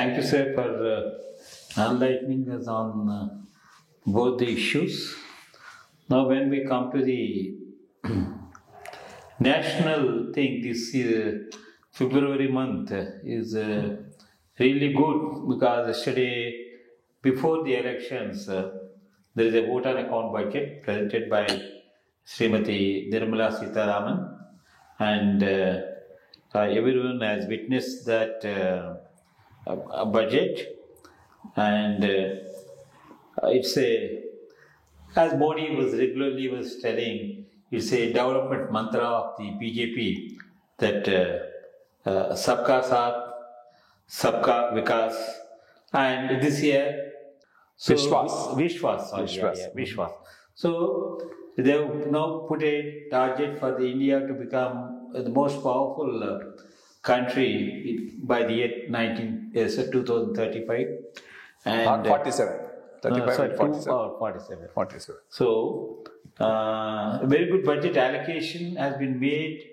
Thank you, sir, for enlightening us on both the issues. Now, when we come to the national thing, this February month is really good because yesterday, before the elections, there is a vote on account budget presented by Srimati Nirmala Sitharaman, and everyone has witnessed that budget, and it's a, as Modi was telling, it's a development mantra of the BJP that Sabka Saath, Sabka Vikas, and this year, so Vishwas, sorry, Vishwas. So they have now put a target for the India to become the most powerful country by the year 2035. And 47. 35 47. So, very good budget allocation has been made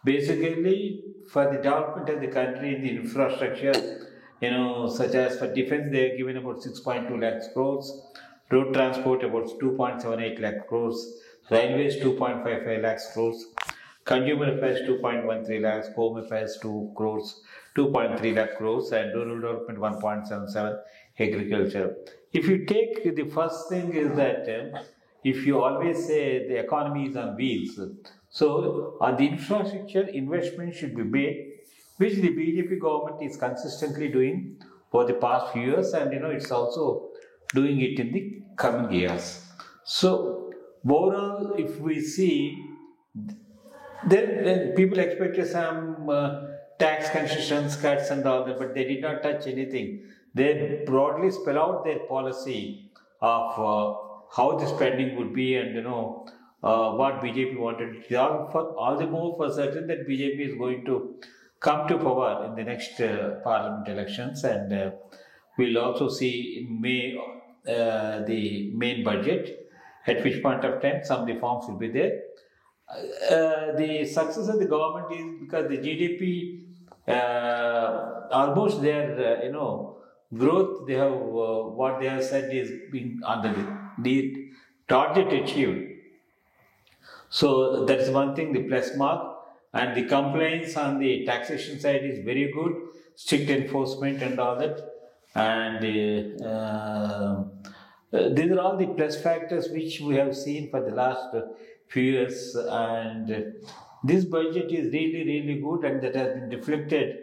basically for the development of the country in the infrastructure, such as for defense, they are given about 6.2 lakhs crores, road transport about 2.78 lakh crores, railways 2.55 lakhs crores, consumer affairs 2.13 lakhs, home affairs 2.3 lakh crores, and rural development 1.77, agriculture. If you take the first thing is that if you always say the economy is on wheels, so on the infrastructure investment should be made, which the BJP government is consistently doing for the past few years, and it's also doing it in the coming years. So overall, if we see, then people expected some tax concessions, cuts and all that, but they did not touch anything. They broadly spell out their policy of how the spending would be and what BJP wanted. All the more for certain that BJP is going to come to power in the next parliament elections, and we'll also see in May the main budget, at which point of time some reforms will be there. The success of the government is because the GDP almost their growth, they have what they have said is being under the target achieved. So that is one thing, the plus mark, and the compliance on the taxation side is very good, strict enforcement and all that, and these are all the plus factors which we have seen for the last few years, and this budget is really, really good, and that has been reflected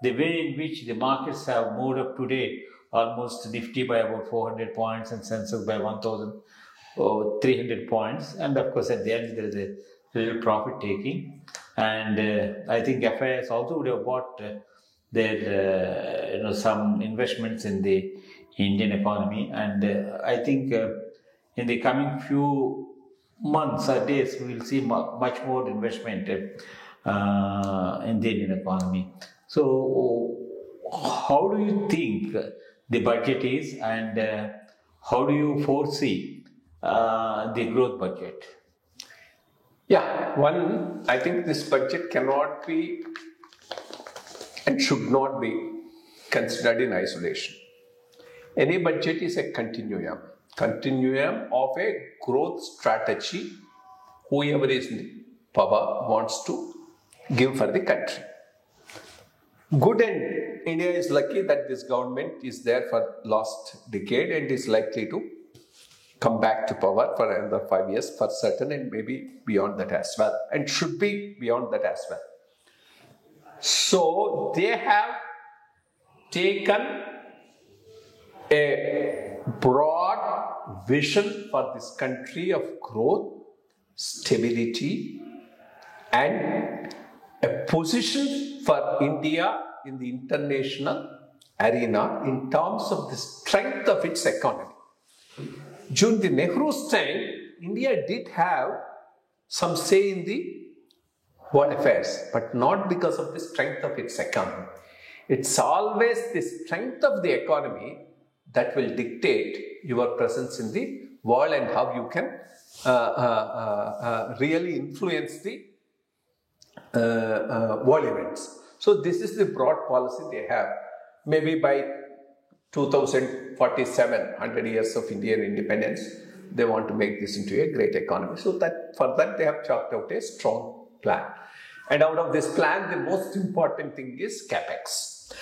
the way in which the markets have moved up today, almost Nifty by about 400 points and Sensex by 1,300 points, and of course at the end there is a little profit taking, and I think FIS also would have bought their some investments in the Indian economy, and I think in the coming few months or days we will see much more investment in the Indian economy. So how do you think the budget is, and how do you foresee the growth budget? Yeah, I think this budget cannot be and should not be considered in isolation. Any budget is a continuum of a growth strategy whoever is in power wants to give for the country. Good, and India is lucky that this government is there for last decade and is likely to come back to power for another 5 years for certain, and maybe beyond that as well, and should be beyond that as well. So they have taken a broad vision for this country of growth, stability, and a position for India in the international arena in terms of the strength of its economy. During the Nehru's time, India did have some say in the world affairs, but not because of the strength of its economy. It's always the strength of the economy that will dictate your presence in the world and how you can really influence the world events. So this is the broad policy they have maybe by 2047, 100 years of Indian independence, they want to make this into a great economy. So that for that they have chalked out a strong plan. And out of this plan, the most important thing is CapEx.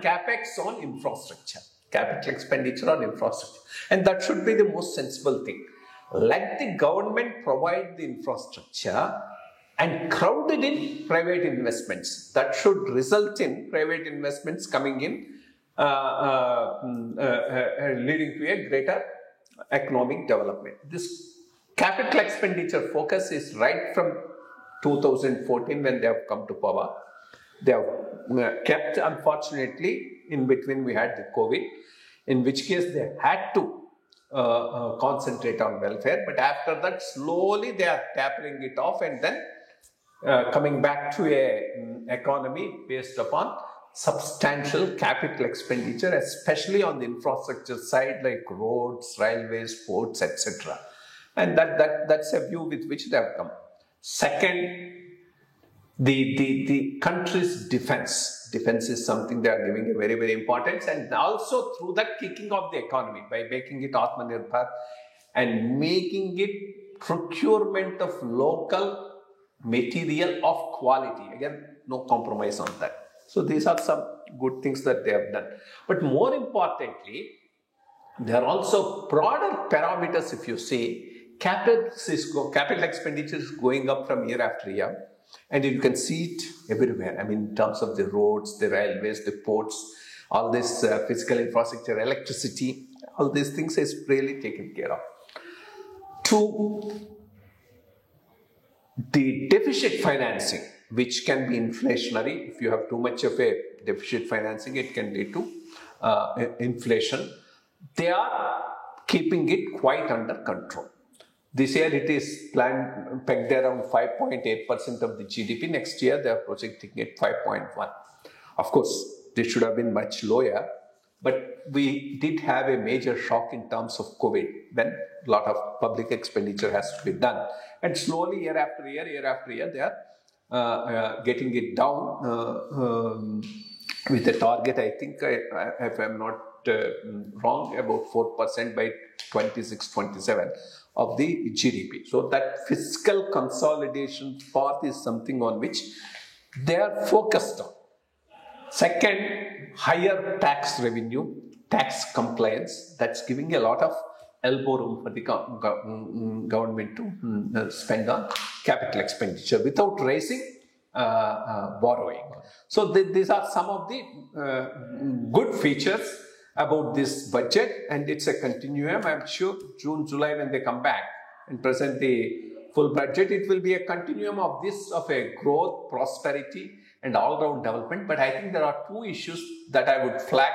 CapEx on infrastructure, capital expenditure on infrastructure. And that should be the most sensible thing. Let the government provide the infrastructure and crowd it in private investments. That should result in private investments coming in, leading to a greater economic development. This capital expenditure focus is right from 2014 when they have come to power. They have kept, unfortunately, in between we had the COVID, in which case they had to concentrate on welfare, but after that slowly they are tapering it off and then coming back to a economy based upon substantial capital expenditure, especially on the infrastructure side like roads, railways, ports, etc. And that's a view with which they have come. Second, the country's defense. Defense is something they are giving a very, very importance, and also through that kicking off the economy by making it Atmanirbhar and making it procurement of local material of quality. Again, no compromise on that. So these are some good things that they have done. But more importantly, there are also broader parameters. If you see, capital expenditure is going up from year after year. And you can see it everywhere. I mean, in terms of the roads, the railways, the ports, all this physical infrastructure, electricity, all these things is really taken care of. Two, the deficit financing, which can be inflationary. If you have too much of a deficit financing, it can lead to inflation. They are keeping it quite under control. This year it is pegged around 5.8% of the GDP. Next year they are projecting it 5.1. Of course, this should have been much lower, but we did have a major shock in terms of COVID when a lot of public expenditure has to be done. And slowly, year after year, they are getting it down with a target, I think, if I'm not wrong, about 4% by 26-27 of the GDP. So that fiscal consolidation path is something on which they are focused on. Second, higher tax revenue, tax compliance, that's giving a lot of elbow room for the government to spend on capital expenditure without raising borrowing. So these are some of the good features about this budget, and it's a continuum. I'm sure June, July, when they come back and present the full budget, it will be a continuum of this, of a growth, prosperity, and all-round development. But I think there are two issues that I would flag,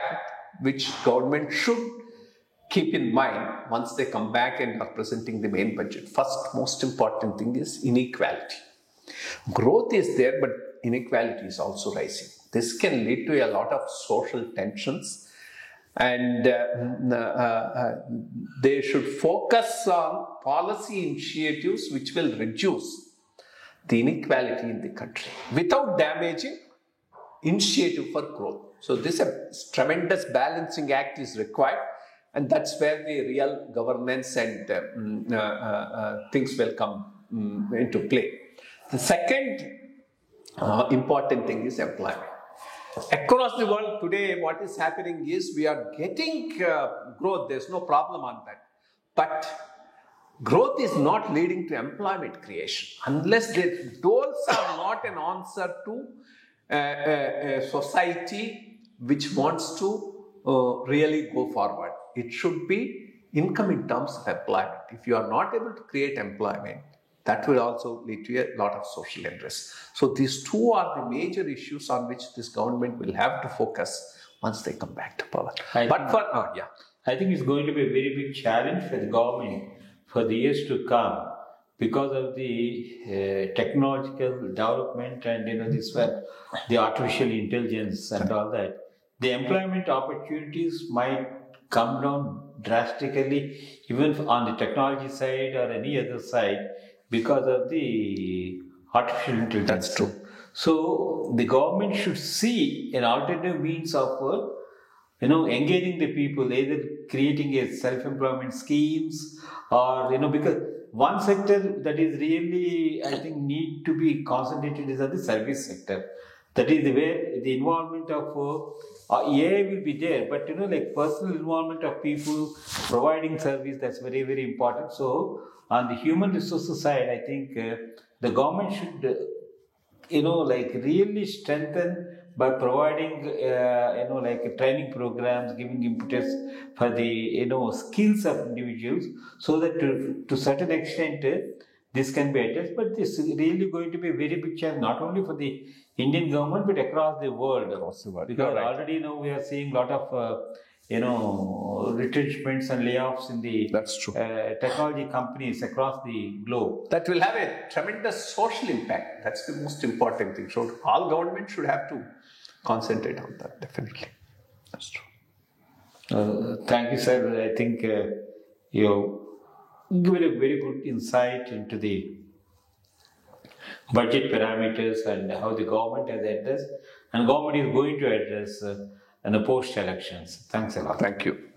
which government should keep in mind once they come back and are presenting the main budget. First, most important thing is inequality. Growth is there, but inequality is also rising. This can lead to a lot of social tensions, and they should focus on policy initiatives which will reduce the inequality in the country without damaging initiative for growth. So this tremendous balancing act is required, and that's where the real governance and things will come into play. The second important thing is employment. Across the world today, what is happening is we are getting growth. There's no problem on that. But growth is not leading to employment creation unless those are not an answer to a society which wants to really go forward. It should be income in terms of employment. If you are not able to create employment, that will also lead to a lot of social unrest. So these two are the major issues on which this government will have to focus once they come back to power. I think it's going to be a very big challenge for the government for the years to come because of the technological development and this one, the artificial intelligence and all that. The employment opportunities might come down drastically, even on the technology side or any other side, because of the artificial intelligence. That's true. So the government should see an alternative means of engaging the people, either creating a self-employment schemes, or because one sector that is really, I think, need to be concentrated is on the service sector. That is where the involvement of AI will be there, but like personal involvement of people providing service, that's very, very important. So on the human resources side, I think the government should like really strengthen by providing like training programs, giving impetus for the skills of individuals, so that to certain extent this can be addressed. But this is really going to be a very big challenge, not only for the Indian government but across the world. Because already now we are seeing a lot of retrenchments and layoffs in the That's true. Technology companies across the globe. That will have a tremendous social impact. That's the most important thing. So all government should have to concentrate on that, definitely. That's true. Thank you, sir. I think you given a very good insight into the budget parameters and how the government has addressed and government is going to address in the post elections. Thanks a lot. Thank you.